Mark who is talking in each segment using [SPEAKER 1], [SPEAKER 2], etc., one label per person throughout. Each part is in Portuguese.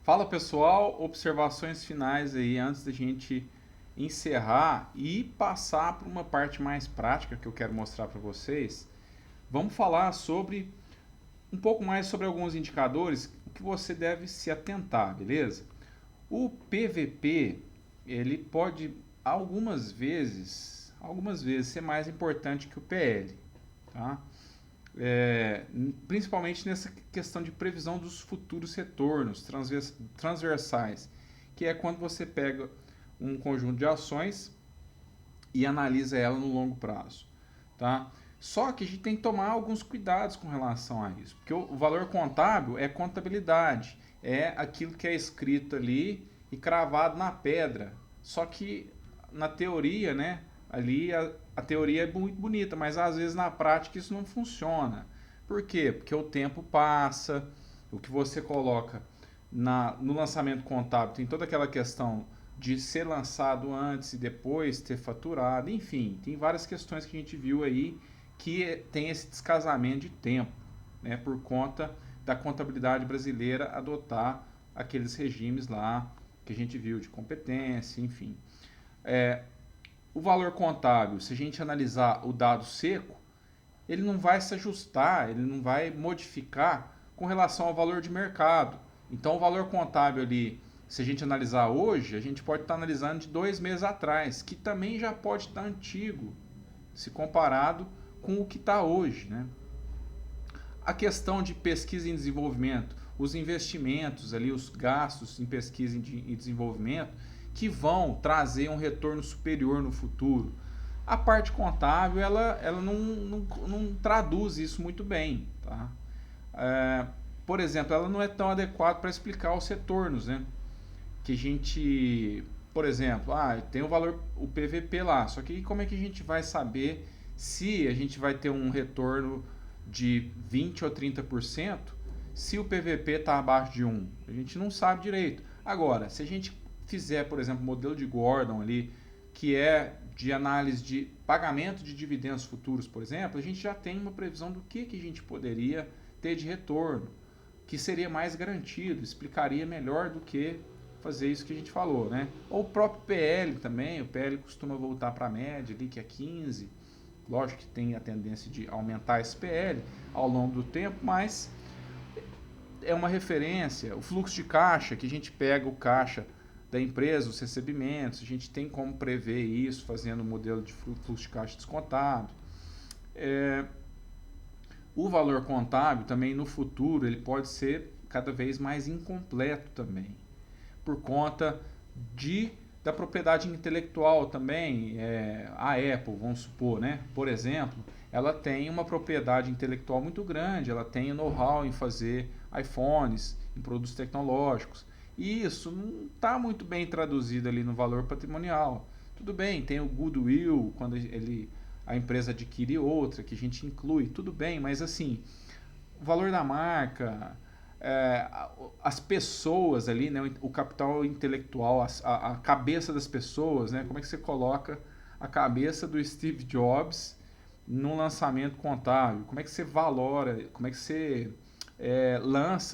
[SPEAKER 1] Fala pessoal, observações finais aí antes da gente encerrar e passar para uma parte mais prática que eu quero mostrar para vocês. Vamos falar sobre um pouco mais sobre alguns indicadores que você deve se atentar, beleza? O PVP, ele pode algumas vezes ser mais importante que o PL, tá? É, principalmente nessa questão de previsão dos futuros retornos transversais, que é quando você pega um conjunto de ações e analisa ela no longo prazo, tá? Só que a gente tem que tomar alguns cuidados com relação a isso, porque o valor contábil é contabilidade, é aquilo que é escrito ali e cravado na pedra. Só que na teoria, né, ali a teoria é muito bonita, mas às vezes na prática isso não funciona. Por quê? Porque o tempo passa, o que você coloca no lançamento contábil tem toda aquela questão de ser lançado antes e depois ter faturado, enfim, tem várias questões que a gente viu aí que tem esse descasamento de tempo, né, por conta da contabilidade brasileira adotar aqueles regimes lá que a gente viu de competência, enfim. É, o valor contábil, se a gente analisar o dado seco, ele não vai se ajustar, ele não vai modificar com relação ao valor de mercado. Então, o valor contábil ali, se a gente analisar hoje, a gente pode estar analisando de 2 meses atrás, que também já pode estar antigo, se comparado com o que está hoje, né? A questão de pesquisa e desenvolvimento, os investimentos ali, os gastos em pesquisa e desenvolvimento, que vão trazer um retorno superior no futuro. A parte contábil, ela não traduz isso muito bem, tá? É, por exemplo, ela não é tão adequada para explicar os retornos, né? Que a gente, por exemplo, tem o valor, o PVP lá, só que como é que a gente vai saber se a gente vai ter um retorno de 20 ou 30% se o PVP está abaixo de 1? A gente não sabe direito. Agora, se a gente fizer, por exemplo, o modelo de Gordon ali, que é de análise de pagamento de dividendos futuros, por exemplo, a gente já tem uma previsão do que a gente poderia ter de retorno, que seria mais garantido, explicaria melhor do que fazer isso que a gente falou, né? Ou o próprio PL também, o PL costuma voltar para a média ali, que é 15. Lógico que tem a tendência de aumentar esse PL ao longo do tempo, mas é uma referência. O fluxo de caixa, que a gente pega o caixa da empresa, os recebimentos, a gente tem como prever isso fazendo um modelo de fluxo de caixa descontado. O valor contábil também no futuro ele pode ser cada vez mais incompleto também, por conta de da propriedade intelectual também. A Apple, vamos supor, né? Por exemplo, ela tem uma propriedade intelectual muito grande, ela tem know-how em fazer iPhones, em produtos tecnológicos. E isso não está muito bem traduzido ali no valor patrimonial. Tudo bem, tem o goodwill, quando a empresa adquire outra, que a gente inclui, tudo bem, mas assim, o valor da marca, as pessoas ali, né, o capital intelectual, a cabeça das pessoas, né, como é que você coloca a cabeça do Steve Jobs num lançamento contábil? Como é que você valora? Como é que você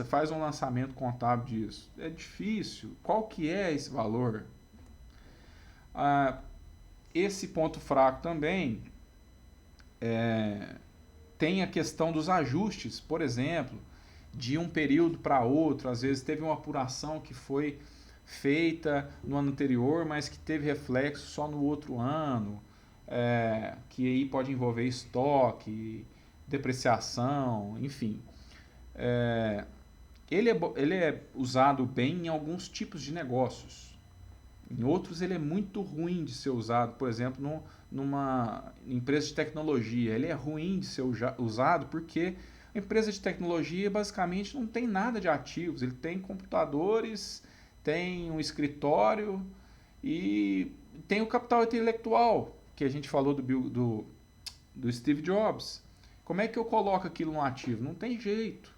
[SPEAKER 1] faz um lançamento contábil disso? É difícil. Qual que é esse valor? Ah, esse ponto fraco também tem a questão dos ajustes, por exemplo, de um período para outro. Às vezes teve uma apuração que foi feita no ano anterior, mas que teve reflexo só no outro ano, que aí pode envolver estoque, depreciação, enfim. Ele é usado bem em alguns tipos de negócios. Em outros ele é muito ruim de ser usado, por exemplo, numa empresa de tecnologia. Ele é ruim de ser usado porque a empresa de tecnologia basicamente não tem nada de ativos. Ele tem computadores, tem um escritório e tem o capital intelectual, que a gente falou do Steve Jobs. Como é que eu coloco aquilo no ativo? Não tem jeito.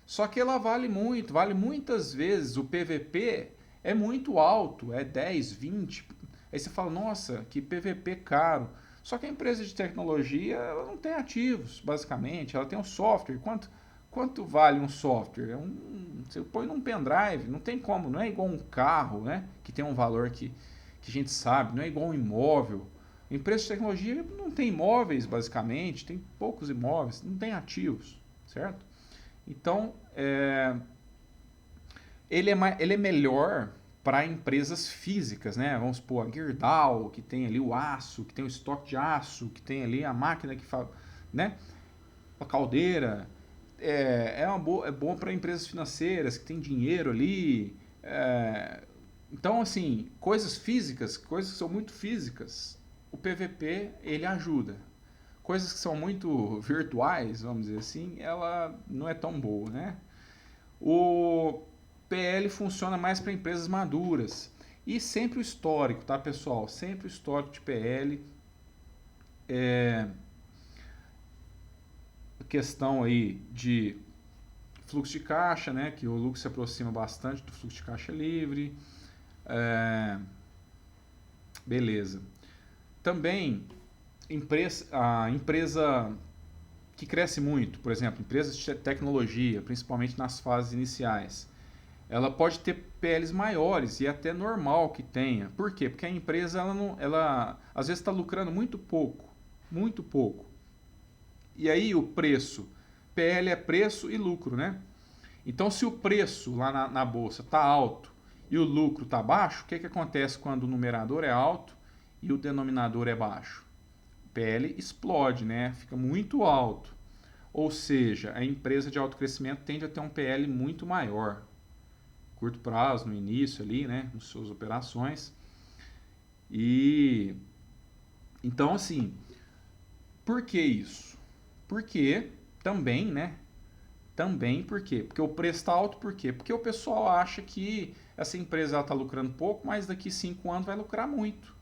[SPEAKER 1] Só que ela vale muito, vale muitas vezes. O PVP é muito alto, é 10, 20. Aí você fala, nossa, que PVP caro. Só que a empresa de tecnologia ela não tem ativos, basicamente. Ela tem um software. quanto vale um software? Você põe num pendrive, não tem como, não é igual um carro, né? Que tem um valor que a gente sabe, não é igual um imóvel. Empresa de tecnologia não tem imóveis, basicamente, tem poucos imóveis, não tem ativos, certo? Então, ele é melhor para empresas físicas, né? Vamos supor, a Gerdau, que tem ali o aço, que tem o estoque de aço, que tem ali a máquina que faz, né? A caldeira. É bom para empresas financeiras que têm dinheiro ali. Então, assim, coisas físicas, coisas que são muito físicas, o PVP ele ajuda. Coisas que são muito virtuais, vamos dizer assim, ela não é tão boa, né? O PL funciona mais para empresas maduras. E sempre o histórico, tá, pessoal? Sempre o histórico de PL. Questão aí de fluxo de caixa, né? Que o lucro se aproxima bastante do fluxo de caixa livre. Beleza. Também, a empresa que cresce muito, por exemplo, empresas de tecnologia, principalmente nas fases iniciais, ela pode ter PLs maiores e é até normal que tenha. Por quê? Porque a empresa ela às vezes está lucrando muito pouco, muito pouco. E aí o preço, PL é preço e lucro, né? Então se o preço lá na bolsa está alto e o lucro está baixo, o que acontece quando o numerador é alto e o denominador é baixo? O PL explode, né? Fica muito alto. Ou seja, a empresa de alto crescimento tende a ter um PL muito maior. Curto prazo, no início ali, né? Nas suas operações. E então, assim, por que isso? Porque também, né? Também por quê? Porque o preço está alto, por quê? Porque o pessoal acha que essa empresa está lucrando pouco, mas daqui 5 anos vai lucrar muito.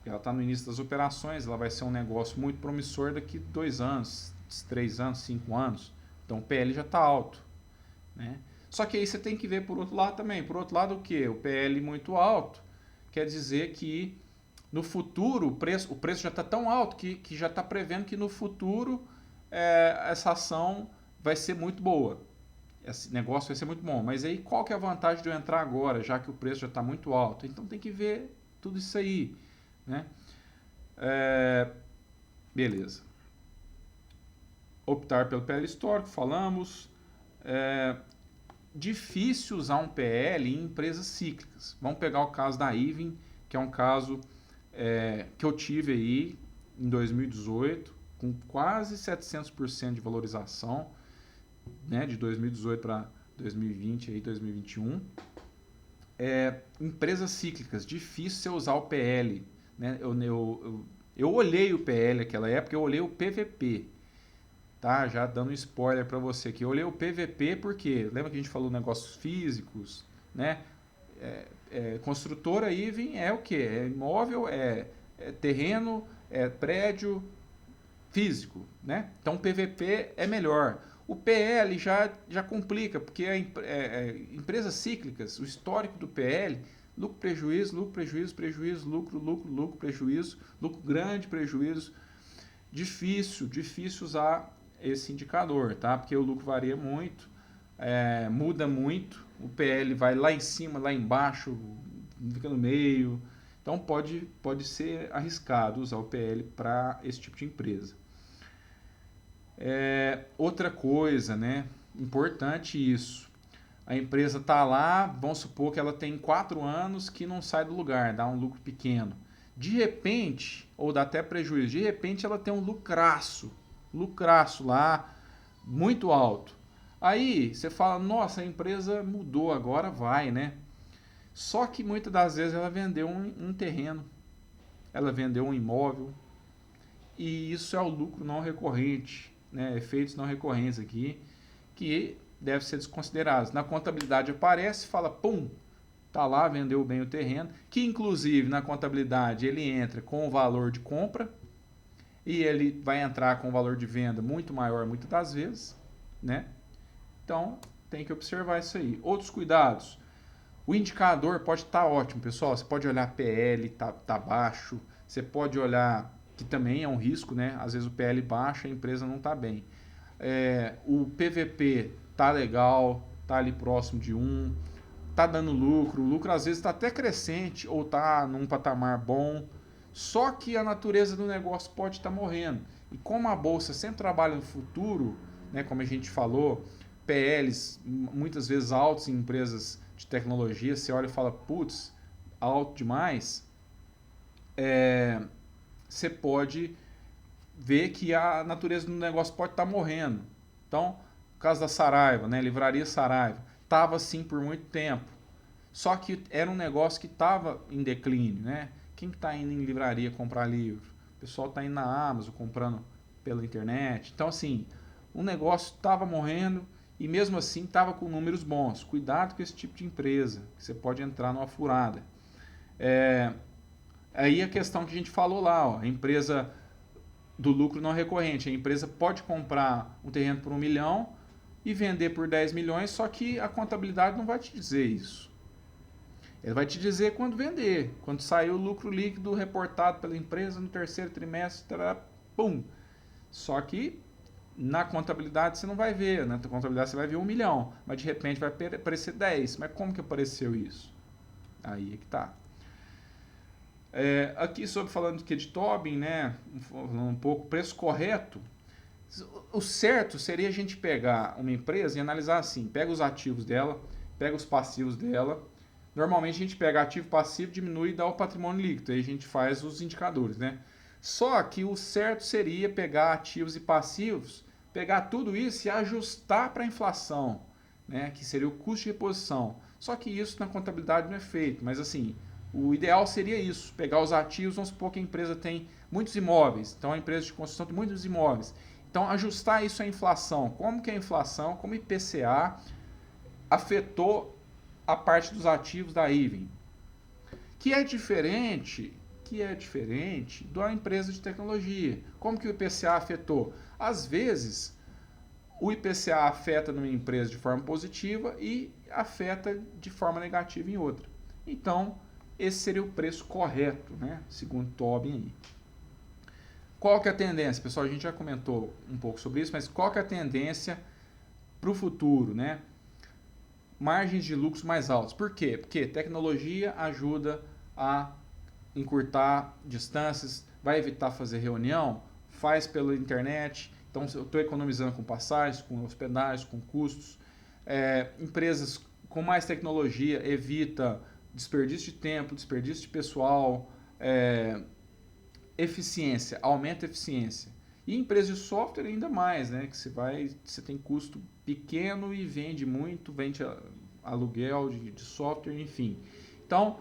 [SPEAKER 1] Ela está no início das operações, ela vai ser um negócio muito promissor daqui 2 anos, 3 anos, 5 anos. Então o PL já está alto, né? Só que aí você tem que ver por outro lado também. Por outro lado, o que? O PL muito alto quer dizer que no futuro o preço já está tão alto que já está prevendo que no futuro essa ação vai ser muito boa. Esse negócio vai ser muito bom. Mas aí qual que é a vantagem de eu entrar agora, já que o preço já está muito alto? Então tem que ver tudo isso aí, né? Beleza. Optar pelo PL histórico, falamos. Difícil usar um PL em empresas cíclicas. Vamos pegar o caso da Ivin, que é um caso que eu tive aí em 2018, com quase 700% de valorização, né, de 2018 para 2020, aí 2021. Empresas cíclicas, difícil você usar o PL. Né? Eu olhei o PL naquela época, eu olhei o PVP. Tá, já dando um spoiler para você aqui. Eu olhei o PVP porque, lembra que a gente falou negócios físicos, né? Construtora Ivin é o que? É imóvel, é terreno, é prédio físico, né? Então PVP é melhor. O PL já complica, porque empresas cíclicas, o histórico do PL, lucro, prejuízo, lucro, prejuízo, prejuízo, lucro, lucro, lucro, prejuízo, lucro grande, prejuízo. Difícil usar esse indicador, tá? Porque o lucro varia muito, muda muito, o PL vai lá em cima, lá embaixo, fica no meio. Então pode ser arriscado usar o PL para esse tipo de empresa. Outra coisa, né? Importante isso. A empresa está lá, vamos supor que ela tem 4 anos que não sai do lugar, dá um lucro pequeno. De repente, ou dá até prejuízo, de repente ela tem um lucraço lá, muito alto. Aí você fala, nossa, a empresa mudou, agora vai, né? Só que muitas das vezes ela vendeu um terreno, ela vendeu um imóvel, e isso é o lucro não recorrente, né? Efeitos não recorrentes aqui, que deve ser desconsiderados. Na contabilidade aparece, fala, pum, tá lá, vendeu bem o terreno, que inclusive na contabilidade ele entra com o valor de compra e ele vai entrar com o valor de venda muito maior muitas das vezes, né? Então tem que observar isso aí. Outros cuidados. O indicador pode estar ótimo, pessoal. Você pode olhar PL, tá baixo. Você pode olhar, que também é um risco, né? Às vezes o PL baixa, a empresa não está bem. o PVP tá legal, tá ali próximo de 1, tá dando lucro, o lucro às vezes está até crescente ou tá num patamar bom, só que a natureza do negócio pode estar morrendo. E como a bolsa sempre trabalha no futuro, né, como a gente falou, PLs muitas vezes altos em empresas de tecnologia, você olha e fala, putz, alto demais, você pode ver que a natureza do negócio pode estar morrendo. Então, no caso da Saraiva, né, Livraria Saraiva, estava assim por muito tempo. Só que era um negócio que estava em declínio, né? Quem está indo em livraria comprar livro? O pessoal está indo na Amazon comprando pela internet. Então, assim, o negócio estava morrendo e mesmo assim estava com números bons. Cuidado com esse tipo de empresa, que você pode entrar numa furada. Aí a questão que a gente falou lá, ó, a empresa do lucro não recorrente. A empresa pode comprar um terreno por 1 milhão e vender por 10 milhões, só que a contabilidade não vai te dizer isso. Ele vai te dizer quando vender, quando sair o lucro líquido reportado pela empresa no terceiro trimestre, pum. Só que na contabilidade você não vai ver, na contabilidade você vai ver 1 milhão, mas de repente vai aparecer 10. Mas como que apareceu isso? Aí é que tá. Aqui sobre falando de Tobin, né, falando um pouco, preço correto, o certo seria a gente pegar uma empresa e analisar assim, pega os ativos dela, pega os passivos dela. Normalmente a gente pega ativo, passivo, diminui e dá o patrimônio líquido, aí a gente faz os indicadores, né? Só que o certo seria pegar ativos e passivos, pegar tudo isso e ajustar para a inflação, né, que seria o custo de reposição. Só que isso na contabilidade não é feito, mas assim, o ideal seria isso, pegar os ativos, vamos supor que a empresa tem muitos imóveis, então a empresa de construção tem muitos imóveis. Então ajustar isso à inflação, como que a inflação, como o IPCA afetou a parte dos ativos da Even, que é diferente da empresa de tecnologia. Como que o IPCA afetou? Às vezes, o IPCA afeta numa empresa de forma positiva e afeta de forma negativa em outra. Então, esse seria o preço correto, né? Segundo Tobin aí. Qual que é a tendência? Pessoal, a gente já comentou um pouco sobre isso, mas qual que é a tendência para o futuro, né? Margens de lucros mais altos. Por quê? Porque tecnologia ajuda a encurtar distâncias, vai evitar fazer reunião, faz pela internet. Então, eu estou economizando com passagens, com hospedagens, com custos. Empresas com mais tecnologia evita desperdício de tempo, desperdício de pessoal, eficiência, aumenta a eficiência. E empresas de software ainda mais, né? Que você tem custo pequeno e vende muito, vende aluguel de software, enfim. Então,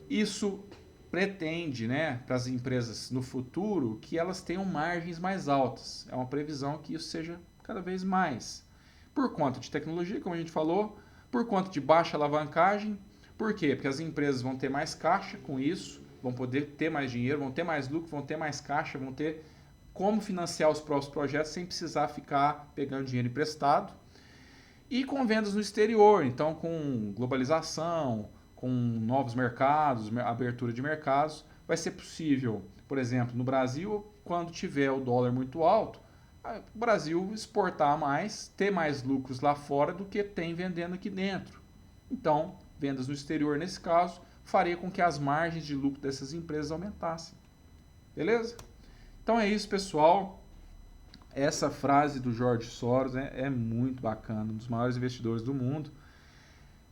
[SPEAKER 1] isso pretende, né, para as empresas no futuro que elas tenham margens mais altas. É uma previsão que isso seja cada vez mais. Por conta de tecnologia, como a gente falou, por conta de baixa alavancagem. Por quê? Porque as empresas vão ter mais caixa com isso, vão poder ter mais dinheiro, vão ter mais lucro, vão ter mais caixa, vão ter como financiar os próprios projetos sem precisar ficar pegando dinheiro emprestado. E com vendas no exterior, então com globalização, com novos mercados, abertura de mercados, vai ser possível, por exemplo, no Brasil, quando tiver o dólar muito alto, o Brasil exportar mais, ter mais lucros lá fora do que tem vendendo aqui dentro. Então, vendas no exterior, nesse caso, faria com que as margens de lucro dessas empresas aumentassem. Beleza? Então é isso, pessoal. Essa frase do George Soros, né, é muito bacana, um dos maiores investidores do mundo.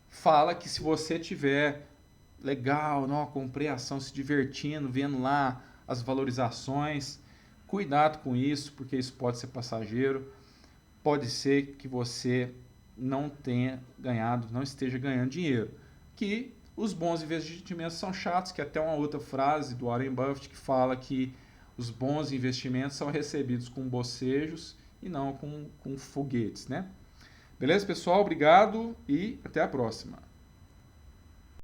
[SPEAKER 1] Fala que se você tiver legal, não, comprei ação, se divertindo, vendo lá as valorizações, cuidado com isso, porque isso pode ser passageiro. Pode ser que você não tenha ganhado, não esteja ganhando dinheiro. Que os bons investimentos são chatos, que é até uma outra frase do Warren Buffett que fala que os bons investimentos são recebidos com bocejos e não com foguetes, né? Beleza, pessoal? Obrigado e até a próxima.